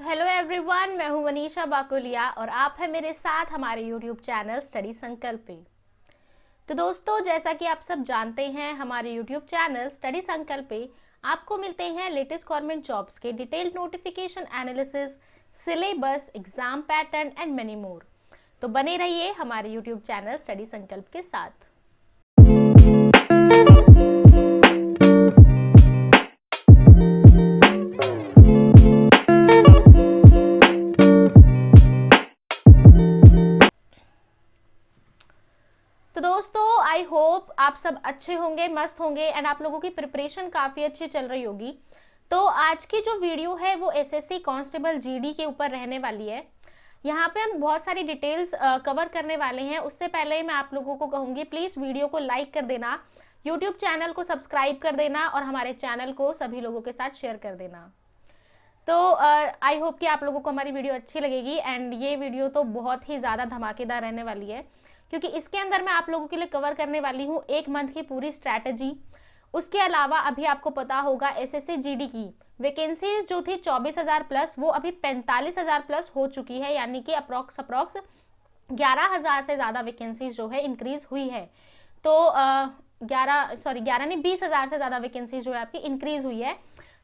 Hello everyone, मैं हूं मनीषा बाकुलिया और आप हैं मेरे साथ हमारे यूट्यूब चैनल स्टडी संकल्प पे। तो दोस्तों, जैसा कि आप सब जानते हैं, हमारे यूट्यूब चैनल स्टडी संकल्प पे आपको मिलते हैं लेटेस्ट गवर्नमेंट जॉब्स के detailed notification analysis, syllabus, exam pattern and many more. तो बने रहिए हमारे यूट्यूब चैनल स्टडी संकल्प के साथ। तो दोस्तों, आई होप आप सब अच्छे होंगे, मस्त होंगे एंड आप लोगों की प्रिपरेशन काफ़ी अच्छी चल रही होगी। तो आज की जो वीडियो है वो एसएससी कांस्टेबल जीडी के ऊपर रहने वाली है। यहाँ पे हम बहुत सारी डिटेल्स कवर करने वाले हैं। उससे पहले मैं आप लोगों को कहूँगी, प्लीज़ वीडियो को लाइक कर देना, यूट्यूब चैनल को सब्सक्राइब कर देना और हमारे चैनल को सभी लोगों के साथ शेयर कर देना। तो आई होप कि आप लोगों को हमारी वीडियो अच्छी लगेगी एंड ये वीडियो तो बहुत ही ज़्यादा धमाकेदार रहने वाली है, क्योंकि इसके अंदर मैं आप लोगों के लिए कवर करने वाली हूँ 1 मंथ की पूरी स्ट्रैटेजी। उसके अलावा अभी आपको पता होगा एसएससी जीडी की वैकेंसीज जो थी 24,000 प्लस, वो अभी 45,000 प्लस हो चुकी है, यानी कि अप्रॉक्स 11,000 से ज़्यादा वैकेंसीज जो है इंक्रीज हुई है। तो 11 नहीं, 20,000 से ज़्यादा वैकेंसीज जो है आपकी इंक्रीज हुई है।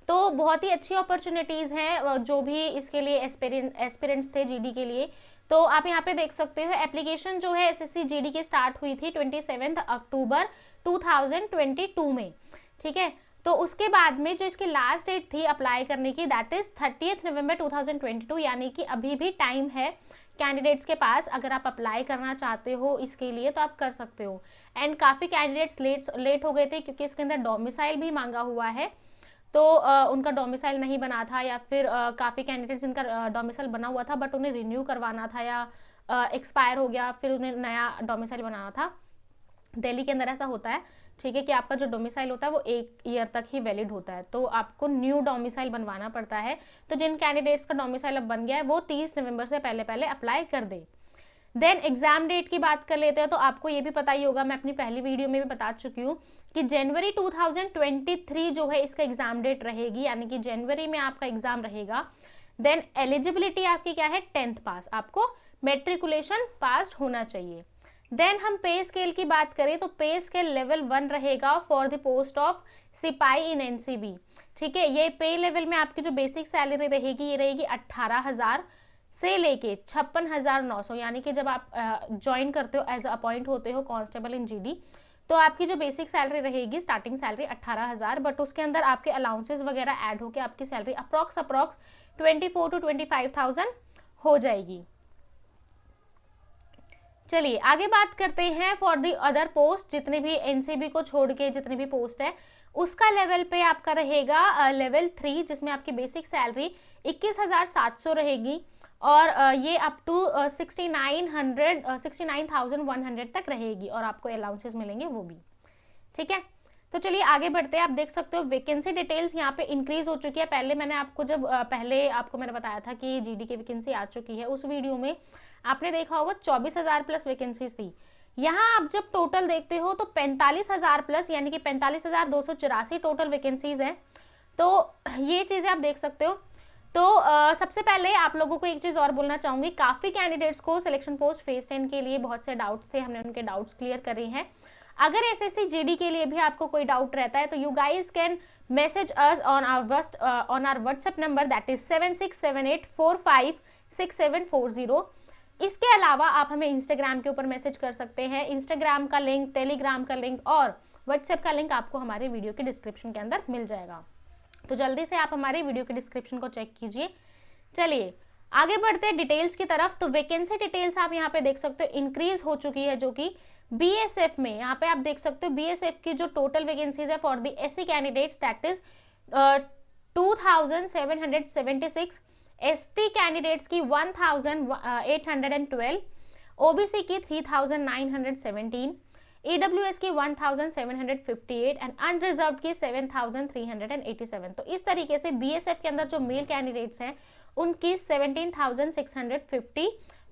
तो बहुत ही अच्छी अपॉर्चुनिटीज़ हैं जो भी इसके लिए एस्पिरेंट्स थे जीडी के लिए। तो आप यहाँ पे देख सकते हो, एप्लीकेशन जो है एसएससी जीडी की स्टार्ट हुई थी 27 अक्टूबर 2022 में, ठीक है। तो उसके बाद में जो इसकी लास्ट डेट थी अप्लाई करने की, दैट इज 30 नवंबर 2022, यानी कि अभी भी टाइम है कैंडिडेट्स के पास। अगर आप अप्लाई करना चाहते हो इसके लिए तो आप कर सकते हो। एंड काफ़ी कैंडिडेट्स लेट हो गए थे, क्योंकि इसके अंदर डोमिसाइल भी मांगा हुआ है। तो उनका डोमिसाइल नहीं बना था, या फिर काफ़ी कैंडिडेट्स जिनका डोमिसाइल बना हुआ था बट उन्हें रिन्यू करवाना था या एक्सपायर हो गया, फिर उन्हें नया डोमिसाइल बनाना था। दिल्ली के अंदर ऐसा होता है, ठीक है, कि आपका जो डोमिसाइल होता है वो 1 ईयर तक ही वैलिड होता है, तो आपको न्यू डोमिसाइल बनवाना पड़ता है। तो जिन कैंडिडेट्स का डोमिसाइल अब बन गया है वो 30 नवंबर से पहले अप्लाई कर दे। देन एग्जाम डेट की बात कर लेते हैं। तो आपको ये भी पता ही होगा, मैं अपनी पहली वीडियो में भी बता चुकी हूँ कि जनवरी 2023 जो है इसका एग्जाम डेट रहेगी, यानी कि जनवरी में आपका एग्जाम रहेगा। देन एलिजिबिलिटी आपकी क्या है, 10th पास, आपको मेट्रिकुलेशन पास होना चाहिए। देन हम पे स्केल की बात करें तो पे स्केल लेवल 1 रहेगा फॉर द पोस्ट ऑफ सिपाही इन एनसीबी, ठीक है। ये पे लेवल में आपकी जो बेसिक सैलरी रहेगी ये रहेगी 18,000 से लेके 56,900, यानी कि जब आप ज्वाइन करते हो, एज अपॉइंट होते हो कांस्टेबल इन जीडी, तो आपकी जो बेसिक सैलरी रहेगी, स्टार्टिंग सैलरी 18,000, बट उसके अंदर आपके अलाउंसेस वगैरह ऐड होकर आपकी सैलरी अप्रॉक्स 24 to 25,000 हो जाएगी। चलिए आगे बात करते हैं फॉर दी अदर पोस्ट। जितने भी एनसीबी को छोड़ के जितने भी पोस्ट है उसका लेवल पे आपका रहेगा लेवल 3, जिसमें आपकी बेसिक सैलरी 21,700 रहेगी और ये अप टू 69,100 तक रहेगी और आपको अलाउंसेस मिलेंगे वो भी, ठीक है। तो चलिए आगे बढ़ते हैं। आप देख सकते हो वैकेंसी डिटेल्स यहाँ पे इंक्रीज हो चुकी है। पहले मैंने आपको मैंने बताया था कि जीडी की वैकेंसी आ चुकी है, उस वीडियो में आपने देखा होगा 24,000 प्लस वैकेंसीज थी। यहाँ आप जब टोटल देखते हो तो 45,000 प्लस, यानी कि 45,284 टोटल वैकेंसीज हैं। तो ये चीज़ें आप देख सकते हो। तो सबसे पहले आप लोगों को एक चीज़ और बोलना चाहूँगी, काफ़ी कैंडिडेट्स को सिलेक्शन पोस्ट फेज 10 के लिए बहुत से डाउट्स थे, हमने उनके डाउट्स क्लियर करे हैं। अगर एसएससी जीडी के लिए भी आपको कोई डाउट रहता है तो you guys can message us on our WhatsApp number, that is 7678456740। इसके अलावा आप हमें इंस्टाग्राम के ऊपर मैसेज कर सकते हैं। इंस्टाग्राम का लिंक, टेलीग्राम का लिंक और व्हाट्सएप का लिंक आपको हमारे वीडियो के डिस्क्रिप्शन के अंदर मिल जाएगा, तो जल्दी से आप हमारे वीडियो के डिस्क्रिप्शन को चेक कीजिए। चलिए आगे बढ़ते हैं डिटेल्स की तरफ। तो वैकेंसी डिटेल्स आप यहाँ पे देख सकते हो इंक्रीज हो चुकी है, जो कि बीएसएफ में यहाँ पे आप देख सकते हो बीएसएफ की जो टोटल वैकेंसीज है for the SC candidates, that is 2,776, ST candidates की 1,812, ओबीसी की 3,917, ईडब्ल्यूएस की 1,758 एंड अनरिजर्व की 7,387। तो इस तरीके से बीएसएफ के अंदर जो मेल कैंडिडेट्स हैं उनकी 17,650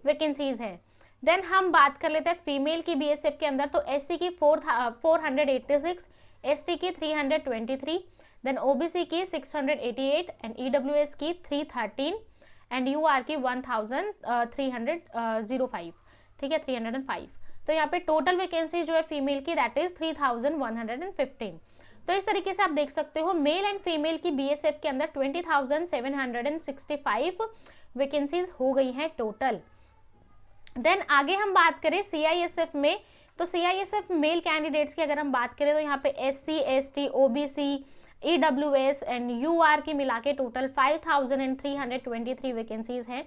वैकेंसीज हैं। देन हम बात कर लेते हैं फीमेल की बीएसएफ के अंदर। तो एससी की 486, एसटी की 323, देन ओबीसी की 688 एंड ईडब्ल्यूएस की 313 एंड यूआर की 1305, ठीक है, 305। तो यहाँ पे टोटल वैकेंसी जो है फीमेल की दैट इज 3115। तो इस तरीके से आप देख सकते हो मेल एंड फीमेल की बीएसएफ के अंदर 20,765 वैकेंसीज हो गई हैं टोटल। देन आगे हम बात करें सीआईएसएफ में, तो सीआईएसएफ मेल कैंडिडेट्स की अगर हम बात करें तो यहाँ पे SC, ST, OBC, EWS and UR की मिला के टोटल 5,323 वैकेंसीज हैं।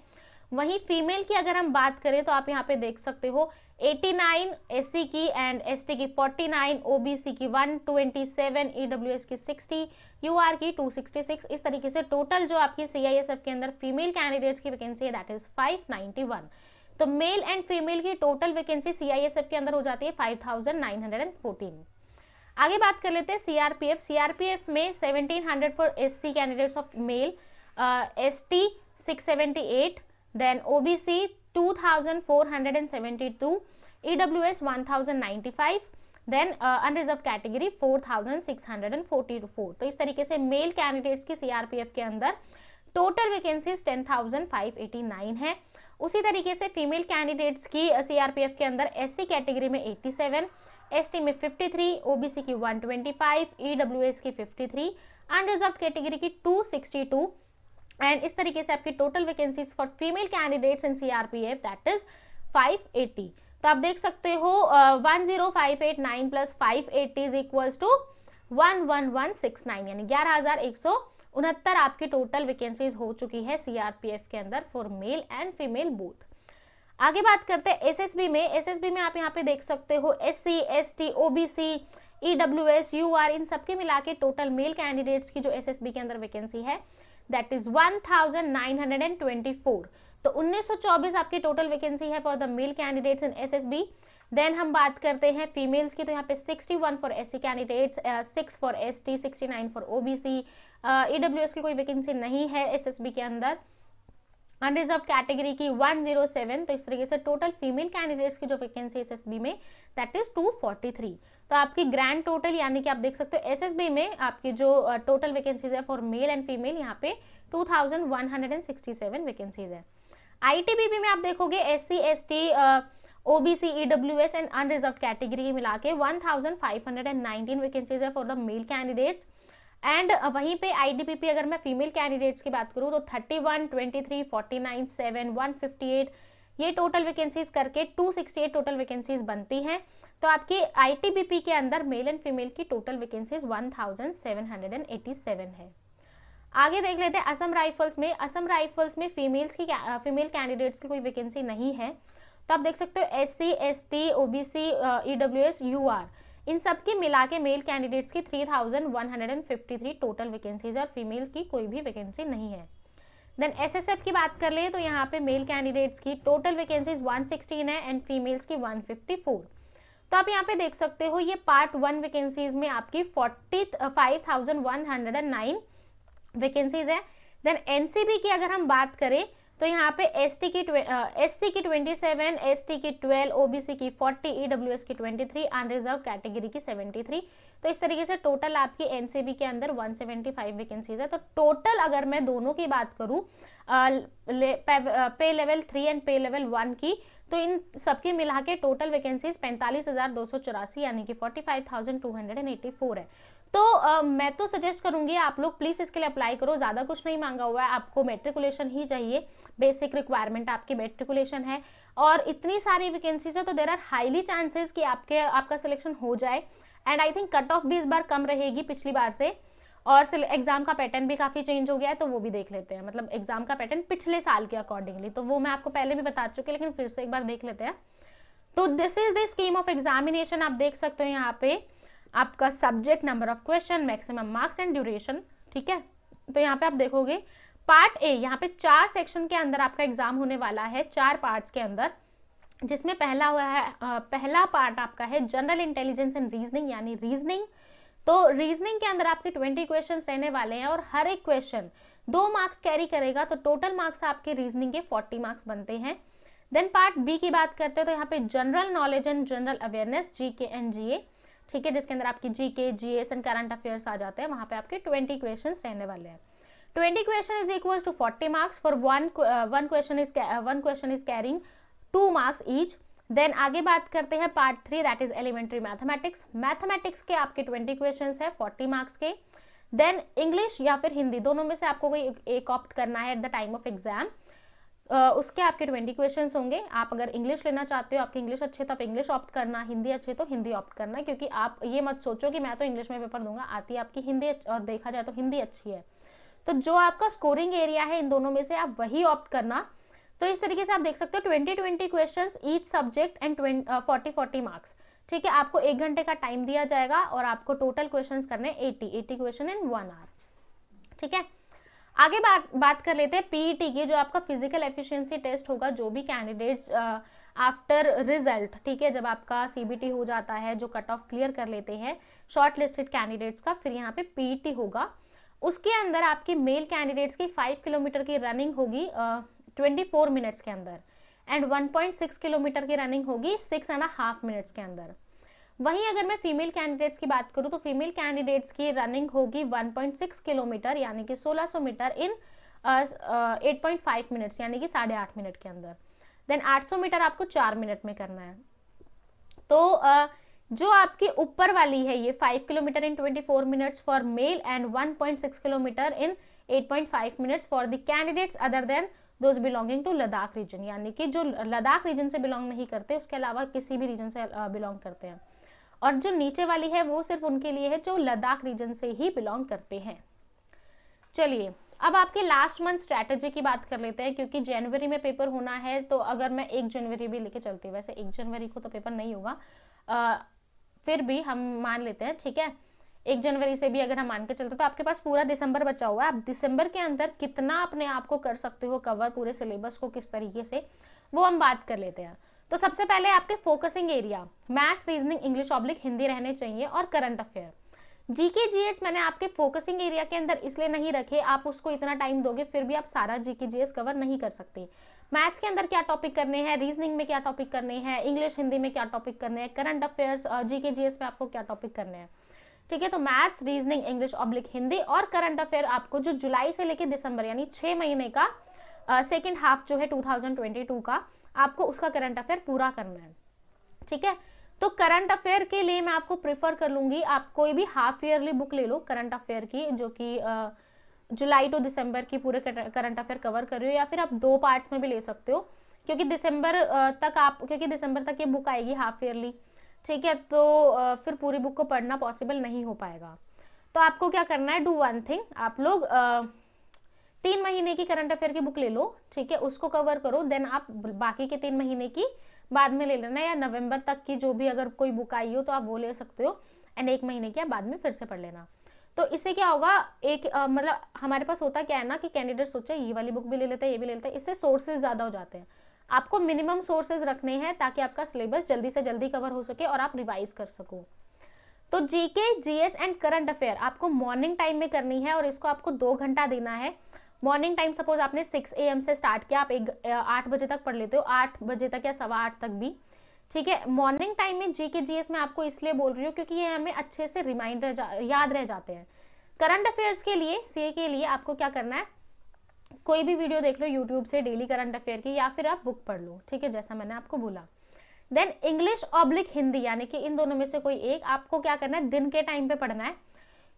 वहीं फीमेल की अगर हम बात करें तो आप यहाँ पे देख सकते हो 89 एससी की एंड एसटी की 49, ओबीसी की 127, ईडब्ल्यूएस की 60, यूआर की 266। इस तरीके से टोटल जो आपकी सीआईएसएफ के अंदर फीमेल कैंडिडेट्स की वैकेंसी है दैट इज 591। तो मेल एंड फीमेल की टोटल वैकेंसी सीआईएसएफ के अंदर हो जाती है 5,914। आगे बात कर लेते हैं सीआरपीएफ। सीआरपीएफ में 1700 for SC candidates of male, ST 678, then OBC 2472, EWS 1095, then unreserved category 4644। तो इस तरीके से मेल कैंडिडेट्स की सीआरपीएफ के अंदर टोटल वैकेंसीज 10,589 है। उसी तरीके से फीमेल कैंडिडेट्स की सीआरपीएफ के अंदर एससी कैटेगरी में 87, एसटी में 53, ओबीसी की 125, ईडब्ल्यूएस की 53, अनरिजर्व कैटेगरी की 262 एंड इस तरीके से आपकी total vacancies for female candidates in CRPF that is 580। तो आप देख सकते हो 10589 प्लस 580 इज इक्वल्स टू 11169, यानी 11,169 आपकी टोटल वैकेंसीज हो चुकी है सीआरपीएफ के अंदर for male and female both. आगे बात करते हैं एसएसबी में। एसएसबी में आप यहाँ पे देख सकते हो SC, ST, OBC, EWS, UR इन सबके मिला के टोटल मेल कैंडिडेट्स की जो एसएसबी के अंदर वैकेंसी है दैट इज 1924। तो 1924 आपकी टोटल वैकेंसी है for the male candidates in SSB. Then हम बात करते हैं फीमेल्स की, तो यहाँ पे 61 for SC candidates, 6 for ST, 69 for OBC, EWS की कोई वैकेंसी नहीं है एसएसबी के अंदर, अनरिजर्व कैटेगरी की 107। तो इस तरीके से टोटल फीमेल कैंडिडेट्स की जो वैकेंसी एसएसबी में दैट इज 243। तो आपकी ग्रैंड टोटल यानी कि आप देख सकते हो एसएसबी में आपकी जो टोटल वैकेंसीज है फॉर मेल एंड फीमेल यहाँ पे 2167 वैकेंसीज है। आईटीबीपी में आप देखोगे SC, ST, OBC, EWS and unreserved category की मिला के 1519 वैकेंसीज है for the male candidates and वहीं पे आईडीपीपी अगर मैं फीमेल कैंडिडेट्स की बात करूं तो 31, 23, 49, 7, 158 ये टोटल वैकेंसीज करके 268 टोटल वैकेंसीज बनती हैं। तो आपकी आईटीबीपी के अंदर मेल एंड फीमेल की टोटल वैकेंसीज 1787 है। आगे देख लेते हैं असम राइफल्स में। असम राइफल्स में फीमेल कैंडिडेट्स की कोई वैकेंसी नहीं है। तो आप देख सकते हो SC, ST, OBC, EWS, UR इन सब के मिला के मेल कैंडिडेट्स की 3153 टोटल वैकेंसीज है और फीमेल की कोई भी वैकेंसी नहीं है। देन एसएसएफ की बात कर ले तो यहाँ पे मेल कैंडिडेट्स की टोटल वैकेंसीज 116 है एंड फीमेल्स की 154। तो आप यहाँ पे देख सकते हो ये पार्ट 1 वैकेंसीज में आपकी 45,109 वैकेंसीज है। देन एनसीबी की अगर हम बात करें तो यहाँ पे एससी की 27, एसटी की 12, ओबीसी की 40, ईडब्ल्यूएस की 23, अनरिजर्व कैटेगरी की 73। तो इस तरीके से टोटल आपकी एनसीबी के अंदर 175 वैकेंसीज है। तो टोटल अगर मैं दोनों की बात करूँ पे लेवल 3 एंड पे लेवल 1 की, तो इन सबकी मिला के टोटल वैकेंसीज 45,284 यानी कि 45,284 है। तो मैं तो सजेस्ट करूंगी आप लोग प्लीज इसके लिए अप्लाई करो, ज्यादा कुछ नहीं मांगा हुआ है, आपको मेट्रिकुलेशन ही चाहिए, बेसिक रिक्वायरमेंट आपकी मेट्रिकुलेशन है और इतनी सारी वैकेंसीज है तो देर आर हाईली चांसेस कि आपका सिलेक्शन हो जाए। And I think cut off भी इस बार कम रहेगी पिछली बार से और एग्जाम का पैटर्न भी काफी चेंज हो गया है, तो वो भी देख लेते हैं, मतलब एग्जाम का पैटर्न पिछले साल के अकॉर्डिंगली, तो वो मैं आपको पहले भी बता चुकी लेकिन फिर से एक बार देख लेते हैं। तो this is the scheme of examination. आप देख सकते हो यहाँ पे आपका subject, number of question, maximum marks and duration, ठीक है। तो यहाँ पे आप देखोगे पार्ट ए, यहाँ पे 4 सेक्शन के अंदर आपका एग्जाम होने वाला है, 4 पार्ट्स के अंदर, जिसमें पहला पार्ट आपका है जनरल इंटेलिजेंस एंड रीजनिंग यानी रीजनिंग। तो रीजनिंग के अंदर आपके 20 क्वेश्चंस रहने वाले हैं और हर एक क्वेश्चन 2 मार्क्स कैरी करेगा, तो टोटल मार्क्स आपके रीजनिंग के 40 मार्क्स बनते हैं। देन पार्ट बी की बात करते हैं तो यहाँ पे general knowledge and general awareness, GK and GA, ठीक है, जिसके अंदर आपकी GK, GS and current affairs आ जाते हैं, वहां पे आपके 20 क्वेश्चंस रहने वाले हैं। 20 question is equal to 40 marks for one question is carrying 2 marks each. Then आगे बात करते हैं part 3 that is elementary mathematics. Mathematics के आपके 20 क्वेश्चन है 40 मार्क्स के। देन इंग्लिश या फिर हिंदी, दोनों में से आपको कोई एक ऑप्ट करना है at the time of exam. उसके आपके 20 क्वेश्चंस होंगे। आप अगर इंग्लिश लेना चाहते हो, आपकी इंग्लिश अच्छी है तो आप इंग्लिश ऑप्ट करना, हिंदी अच्छी तो हिंदी ऑप्ट करना, क्योंकि आप ये मत सोचो कि मैं तो इंग्लिश में पेपर दूंगा, आती है आपकी हिंदी और देखा जाए तो हिंदी अच्छी है, तो जो आपका स्कोरिंग एरिया है इन दोनों में से आप वही ऑप्ट करना। तो इस तरीके से आप देख सकते हो 20 questions each subject and 40 marks. ठीक है, आपको 1 घंटे का टाइम दिया जाएगा और आपको टोटल क्वेश्चंस करने 80 क्वेश्चन इन 1 आवर। ठीक है, आगे बात कर लेते हैं पीईटी की, जो आपका फिजिकल एफिशिएंसी टेस्ट होगा, जो भी कैंडिडेट्स आफ्टर रिजल्ट, ठीक है, जब आपका सीबीटी हो जाता है, जो कट ऑफ क्लियर कर लेते हैं शॉर्ट लिस्टेड कैंडिडेट्स का, फिर यहाँ पे पीईटी होगा। उसके अंदर आपके मेल कैंडिडेट्स की 5 किलोमीटर की रनिंग होगी 24 मिनट्स के अंदर एंड 1.6 किलोमीटर की रनिंग होगी 6.5 मिनट्स के अंदर। वहीं अगर मैं फीमेल कैंडिडेट्स की बात करूं तो फीमेल कैंडिडेट्स की रनिंग होगी 1.6 किलोमीटर यानी कि 1600 मीटर इन 8.5 मिनट्स यानी कि 8.5 मिनट के अंदर। देन 800 मीटर आपको 4 मिनट में करना है। तो जो आपकी ऊपर वाली है ये 5 kilometre in 24 minutes for male and 1.6 kilometre in 8.5 minutes for the candidates other than those belonging to Ladakh region, यानी कि जो लद्दाख रीजन से बिलोंग नहीं करते, उसके अलावा किसी भी रीजन से बिलोंग करते हैं। और जो नीचे वाली है वो सिर्फ उनके लिए है जो लद्दाख रीजन से ही बिलोंग करते हैं। चलिए, अब आपके लास्ट मंथ स्ट्रैटेजी की बात कर लेते हैं, क्योंकि जनवरी में पेपर होना है। तो अगर मैं 1 जनवरी भी लेके चलती हूँ, वैसे 1 जनवरी को तो पेपर नहीं होगा, फिर भी हम मान लेते हैं, ठीक है, 1 जनवरी से भी अगर हम मान के चलते तो आपके पास पूरा दिसंबर बचा हुआ है। आप दिसंबर के अंदर कितना अपने आप को कर सकते हो कवर, पूरे सिलेबस को किस तरीके से, वो हम बात कर लेते हैं। तो सबसे पहले आपके focusing area maths, reasoning, English oblique Hindi रहने चाहिए और करंट अफेयर। जीके जीएस मैंने आपके फोकसिंग एरिया के अंदर इसलिए नहीं रखे, आप उसको इतना टाइम दोगे फिर भी आप सारा जीके जीएस कवर नहीं कर सकते। मैथ्स के अंदर क्या टॉपिक करने हैं, रीजनिंग में क्या टॉपिक करने हैं, इंग्लिश हिंदी में क्या टॉपिक करने हैं, करंट अफेयर्स जीके जीएस में आपको क्या टॉपिक करने हैं। ठीक है, तो maths, reasoning, English oblique Hindi और करंट अफेयर आपको जो जुलाई से लेकर दिसंबर यानी 6 महीने का सेकेंड हाफ जो है 2022 का, आपको उसका करंट अफेयर पूरा करना है। ठीक है, तो करंट अफेयर के लिए मैं आपको प्रेफर कर लूंगी, आप कोई भी हाफ ईयरली बुक ले लो करंट अफेयर की, जो कि जुलाई टू दिसंबर की पूरे करंट अफेयर कवर कर रही हो, या फिर आप 2 पार्ट्स में भी ले सकते हो, क्योंकि दिसंबर तक ये बुक आएगी हाफ ईयरली। ठीक है, तो फिर पूरी बुक को पढ़ना पॉसिबल नहीं हो पाएगा। तो आपको क्या करना है, डू वन थिंग, आप लोग 3 महीने की करंट अफेयर की बुक ले लो, ठीक है, उसको कवर करो। देन आप बाकी के 3 महीने की बाद में ले लेना, या नवंबर तक की जो भी अगर कोई बुक आई हो तो आप वो ले सकते हो, एंड 1 महीने की बाद में फिर से पढ़ लेना। तो इससे क्या होगा, एक मतलब हमारे पास होता क्या है ना कि कैंडिडेट सोचे ये वाली बुक भी ले लेते हैं, ये भी ले लेते हैं, इससे सोर्सेज ज्यादा हो जाते हैं। आपको मिनिमम सोर्सेज रखने हैं ताकि आपका सिलेबस जल्दी से जल्दी कवर हो सके और आप रिवाइज कर सको। तो GK, GS and current affair आपको मॉर्निंग टाइम में करनी है और इसको आपको 2 घंटा देना है। मॉर्निंग टाइम सपोज आपने 6 AM से स्टार्ट किया, आप 8 बजे तक पढ़ लेते हो, 8 बजे तक या 8:15 तक भी। ठीक है, मॉर्निंग टाइम में जीके जीएस में आपको इसलिए बोल रही हूँ क्योंकि ये हमें अच्छे से याद रह जाते हैं। करंट अफेयर्स के लिए, सीए के लिए आपको क्या करना है, कोई भी वीडियो देख लो यूट्यूब से डेली करंट अफेयर की, या फिर आप बुक पढ़ लो, ठीक है, जैसा मैंने आपको बोला। देन इंग्लिश ऑब्लिक हिंदी, यानी कि इन दोनों में से कोई एक आपको क्या करना है, दिन के टाइम पे पढ़ना है।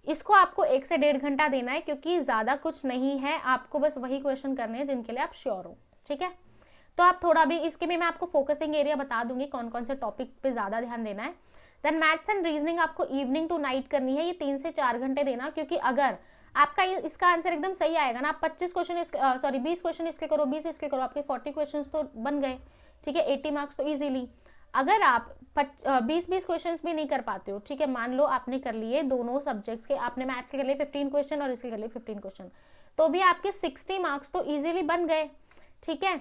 इसको आपको 1 से 1.5 घंटा देना है, क्योंकि ज्यादा कुछ नहीं है, आपको बस वही क्वेश्चन करने हैं जिनके लिए आप श्योर हो। ठीक है, तो आप थोड़ा भी इसके भी मैं आपको फोकसिंग एरिया बता दूंगी, कौन कौन से टॉपिक पे ज्यादा ध्यान देना है। देन मैथ्स एंड रीजनिंग आपको इवनिंग टू नाइट करनी है, ये 3 से 4 घंटे देना, क्योंकि अगर आपका इसका आंसर एकदम सही आएगा ना, आप 20 क्वेश्चन इसके करो, 20 इसके करो, आपके 40 क्वेश्चन तो बन गए। ठीक है, 80 मार्क्स तो इजीली। अगर आप 20 क्वेश्चन भी नहीं कर पाते हो, ठीक है, मान लो आपने कर लिए दोनों सब्जेक्ट्स के, आपने मैथ्स के कर लिए 15 क्वेश्चन और इसके कर लिए 15 क्वेश्चन, तो भी आपके 60 मार्क्स तो इजीली बन गए। ठीक है,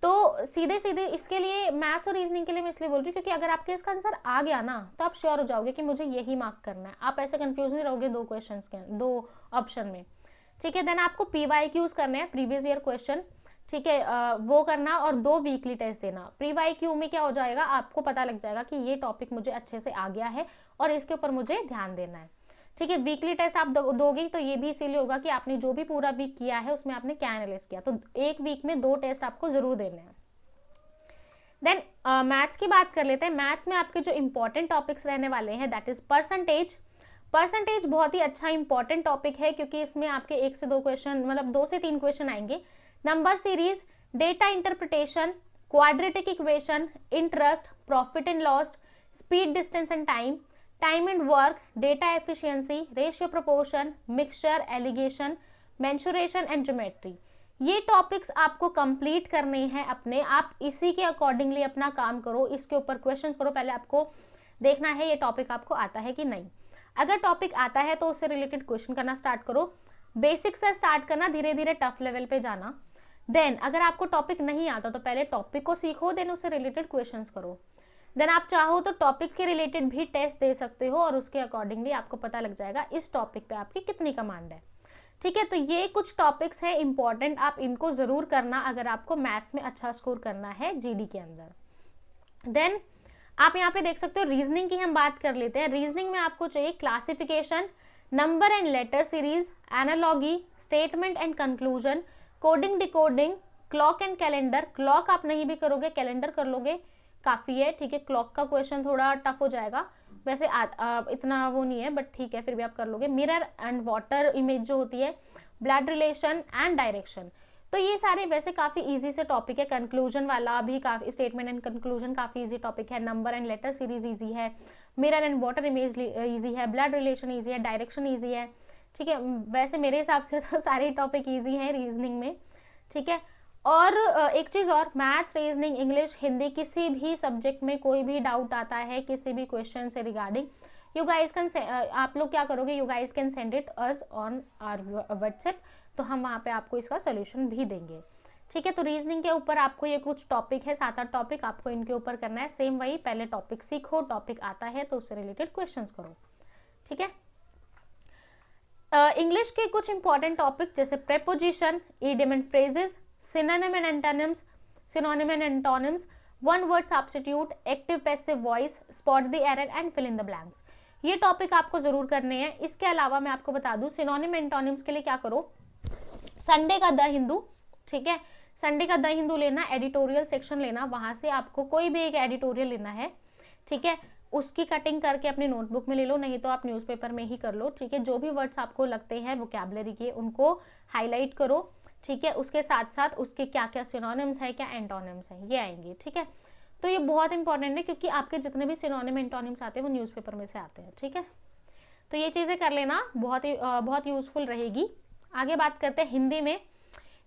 तो सीधे सीधे इसके लिए मैथ्स और रीजनिंग के लिए मैं इसलिए बोल रही हूँ क्योंकि अगर आपके इसका आंसर आ गया ना तो आप श्योर हो जाओगे कि मुझे यही मार्क करना है, आप ऐसे कंफ्यूज नहीं रहोगे 2 क्वेश्चंस के 2 ऑप्शन में। ठीक है, देन आपको PYQs करने हैं, प्रीवियस ईयर क्वेश्चन, ठीक है, वो करना और 2 वीकली टेस्ट देना। PYQ में क्या हो जाएगा, आपको पता लग जाएगा कि ये टॉपिक मुझे अच्छे से आ गया है और इसके ऊपर मुझे ध्यान देना है। ठीक है। वीकली टेस्ट आप दोगे तो ये भी इसीलिए होगा कि आपने जो भी पूरा वीक किया है उसमें आपने क्या एनालाइज किया, तो एक वीक में 2 टेस्ट आपको जरूर देने हैं। देन मैथ्स की बात कर लेते हैं। मैथ्स में आपके जो इंपॉर्टेंट टॉपिक्स रहने वाले हैं दैट इज परसेंटेज। परसेंटेज बहुत ही अच्छा इंपॉर्टेंट टॉपिक है क्योंकि इसमें आपके 1 से 2 क्वेश्चन, मतलब 2 से 3 क्वेश्चन आएंगे। Number series, data interpretation, quadratic equation, interest, profit and loss, speed, distance and time, time and work, data efficiency, ratio proportion, mixture, alligation, mensuration and geometry. ये टॉपिक्स आपको कंप्लीट करने हैं अपने। आप इसी के अकॉर्डिंगली अपना काम करो, इसके ऊपर क्वेश्चंस करो। पहले आपको देखना है ये टॉपिक आपको आता है कि नहीं। अगर टॉपिक आता है तो उससे रिलेटेड क्वेश्चन करना स्टार्ट करो। बेसिक से स्टार्ट करना, धीरे धीरे टफ लेवल पे जाना। देन अगर आपको टॉपिक नहीं आता तो पहले टॉपिक को सीखो, देन उससे रिलेटेड क्वेश्चंस करो। देन आप चाहो तो टॉपिक के रिलेटेड भी टेस्ट दे सकते हो और उसके अकॉर्डिंगली आपको पता लग जाएगा इस टॉपिक पे आपकी कितनी कमांड है। ठीक है, तो ये कुछ टॉपिक्स हैं इंपॉर्टेंट, आप इनको जरूर करना अगर आपको मैथ्स में अच्छा स्कोर करना है जीडी के अंदर। देन आप यहाँ पे देख सकते हो रीजनिंग की हम बात कर लेते हैं। रीजनिंग में आपको चाहिए classification, number and letter series, analogy, statement and conclusion, coding decoding, clock and calendar. Clock आप नहीं भी करोगे, कैलेंडर कर लोगे काफी है। ठीक है, क्लॉक का क्वेश्चन थोड़ा टफ हो जाएगा, वैसे इतना वो नहीं है बट ठीक है, फिर भी आप कर लोगे। मिरर एंड वाटर इमेज जो होती है, ब्लड रिलेशन एंड डायरेक्शन, तो ये सारे वैसे काफी इजी से टॉपिक है। कंक्लूजन वाला भी काफी, स्टेटमेंट एंड कंक्लूजन काफी इजी टॉपिक है। Number and letter series easy है, mirror and water image easy है, ब्लड रिलेशन इजी है, डायरेक्शन इजी है। ठीक है, वैसे मेरे हिसाब से तो सारे टॉपिक इजी हैं रीजनिंग में। ठीक है, और एक चीज और, मैथ्स, रीजनिंग, इंग्लिश, हिंदी, किसी भी सब्जेक्ट में कोई भी डाउट आता है किसी भी क्वेश्चन से रिगार्डिंग, यू गाइस कैन, आप लोग क्या करोगे, you guys can send it us on our WhatsApp, तो हम वहाँ पे आपको इसका सोल्यूशन भी देंगे। ठीक है, तो रीजनिंग के ऊपर आपको ये कुछ टॉपिक है, 7-8 टॉपिक आपको इनके ऊपर करना है। सेम वही, पहले टॉपिक सीखो, टॉपिक आता है तो उससे रिलेटेड क्वेश्चंस करो। ठीक है, इंग्लिश के कुछ इंपॉर्टेंट टॉपिक जैसे preposition, idiom and phrases, synonym and antonyms, synonym and antonyms, one word substitute, active passive voice, spot the error and fill in the blanks। ये टॉपिक आपको जरूर करने हैं। इसके अलावा मैं आपको बता दूं, सिनोनिम एंटोनिम्स के लिए क्या करो, संडे का द हिंदू, ठीक है, संडे का द हिंदू लेना, एडिटोरियल सेक्शन लेना, वहां से आपको कोई भी एक एडिटोरियल लेना है। ठीक है, उसकी कटिंग करके अपनी नोटबुक में ले लो, नहीं तो आप न्यूज़पेपर में ही कर लो। ठीक है, जो भी वर्ड्स आपको लगते हैं वोकैबुलरी के, उनको हाईलाइट करो। ठीक है, उसके साथ साथ उसके क्या क्या सिनोनिम्स है, क्या एंटोनिम्स है, ये आएंगे। ठीक है, तो ये बहुत इंपॉर्टेंट है क्योंकि आपके जितने भी सिनोनिम एंटोनिम्स आते हैं वो न्यूज़पेपर में से आते हैं। ठीक है, तो ये चीज़ें कर लेना, बहुत यूजफुल रहेगी। आगे बात करते हैं हिंदी में।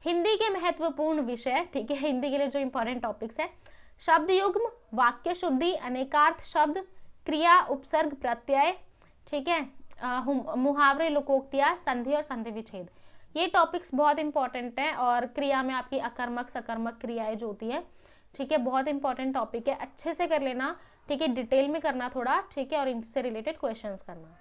हिंदी के महत्वपूर्ण विषय, ठीक है, हिंदी के लिए जो इंपॉर्टेंट टॉपिक्स है, शब्द युग्म, वाक्य शुद्धि, अनेकार्थ शब्द, क्रिया, उपसर्ग, प्रत्यय, ठीक है, मुहावरे, लोकोक्तियां, संधि और संधि विच्छेद, ये टॉपिक्स बहुत इंपॉर्टेंट है। और क्रिया में आपकी अकर्मक सकर्मक क्रियाएं जो होती है, ठीक है, बहुत इंपॉर्टेंट टॉपिक है, अच्छे से कर लेना। ठीक है, डिटेल में करना थोड़ा, ठीक है, और इनसे रिलेटेड क्वेश्चंस करना।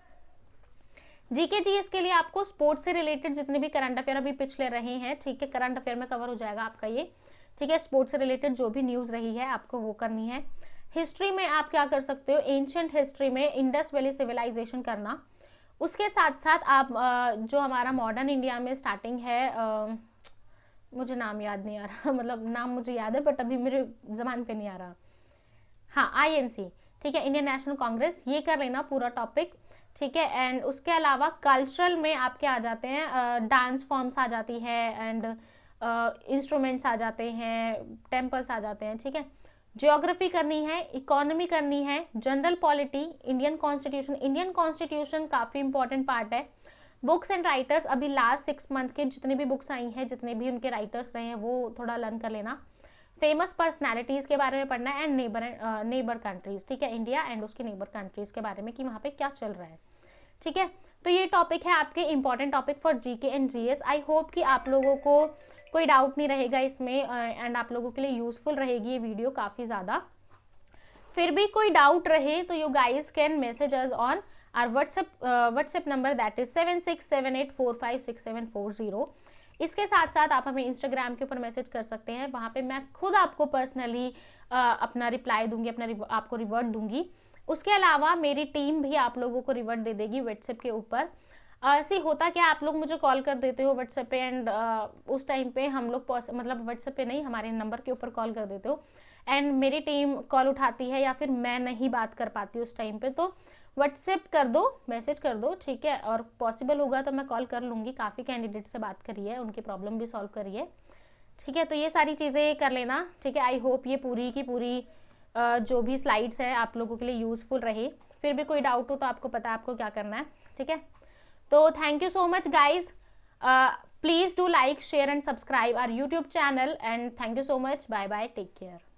जीके जीएस के लिए आपको स्पोर्ट्स से रिलेटेड जितने भी करंट अफेयर अभी पिछले रहे हैं, ठीक है, करंट अफेयर में कवर हो जाएगा आपका ये। ठीक है, स्पोर्ट्स से रिलेटेड जो भी न्यूज रही है आपको वो करनी है। हिस्ट्री में आप क्या कर सकते हो, एंशिएंट हिस्ट्री में इंडस वैली सिविलाइजेशन करना। उसके साथ साथ आप जो हमारा मॉडर्न इंडिया में स्टार्टिंग है, मुझे नाम याद नहीं आ रहा मतलब नाम मुझे याद है बट अभी मेरे जबान पे नहीं आ रहा, हाँ, आईएनसी, ठीक है, इंडियन नेशनल कांग्रेस, ये कर लेना पूरा टॉपिक। ठीक है, एंड उसके अलावा कल्चरल में आपके आ जाते हैं, डांस फॉर्म्स आ जाती है, एंड इंस्ट्रूमेंट्स आ जाते हैं, टेम्पल्स आ जाते हैं। ठीक है, ज्योग्राफी करनी है, इकोनॉमी करनी है, general polity, Indian constitution. Indian constitution काफ़ी इंपॉर्टेंट पार्ट है। बुक्स एंड राइटर्स, अभी लास्ट 6 मंथ के जितने भी बुक्स आई हैं, जितने भी उनके राइटर्स रहे हैं, वो थोड़ा लर्न कर लेना। फेमस पर्सनैलिटीज़ के बारे में पढ़ना है, एंड नेबर कंट्रीज़, ठीक है, इंडिया एंड उसकी नेबर कंट्रीज़ के बारे में कि वहाँ पे क्या चल रहा है। ठीक है, तो ये टॉपिक है आपके important topic for GK and GS. I hope कि आप लोगों को कोई डाउट नहीं रहेगा इसमें, एंड आप लोगों के लिए यूजफुल रहेगी ये वीडियो काफ़ी ज़्यादा। फिर भी कोई डाउट रहे तो you guys can message us on our WhatsApp number that is 7678456740। इसके साथ साथ आप हमें इंस्टाग्राम के ऊपर मैसेज कर सकते हैं, वहाँ पे मैं खुद आपको पर्सनली अपना रिप्लाई दूंगी, आपको रिवर्ट दूंगी। उसके अलावा मेरी टीम भी आप लोगों को रिवर्ट दे देगी व्हाट्सएप के ऊपर। ऐसे होता क्या, आप लोग मुझे कॉल कर देते हो व्हाट्सएप पे एंड उस टाइम पे हम लोग मतलब व्हाट्सएप पे नहीं, हमारे नंबर के ऊपर कॉल कर देते हो एंड मेरी टीम कॉल उठाती है या फिर मैं नहीं बात कर पाती उस टाइम पे, तो व्हाट्सएप कर दो, मैसेज कर दो, ठीक है, और पॉसिबल होगा तो मैं कॉल कर लूँगी। काफ़ी कैंडिडेट से बात करी है, उनकी प्रॉब्लम भी सॉल्व करी है, ठीक है। तो ये सारी चीज़ें कर लेना, ठीक है। आई होप ये पूरी की पूरी जो भी स्लाइड्स है आप लोगों के लिए यूज़फुल रहे। फिर भी कोई डाउट हो तो आपको पता है आपको क्या करना है, ठीक है। तो thank you so much guys, please do like share and subscribe our YouTube channel and thank you so much, bye bye, take care.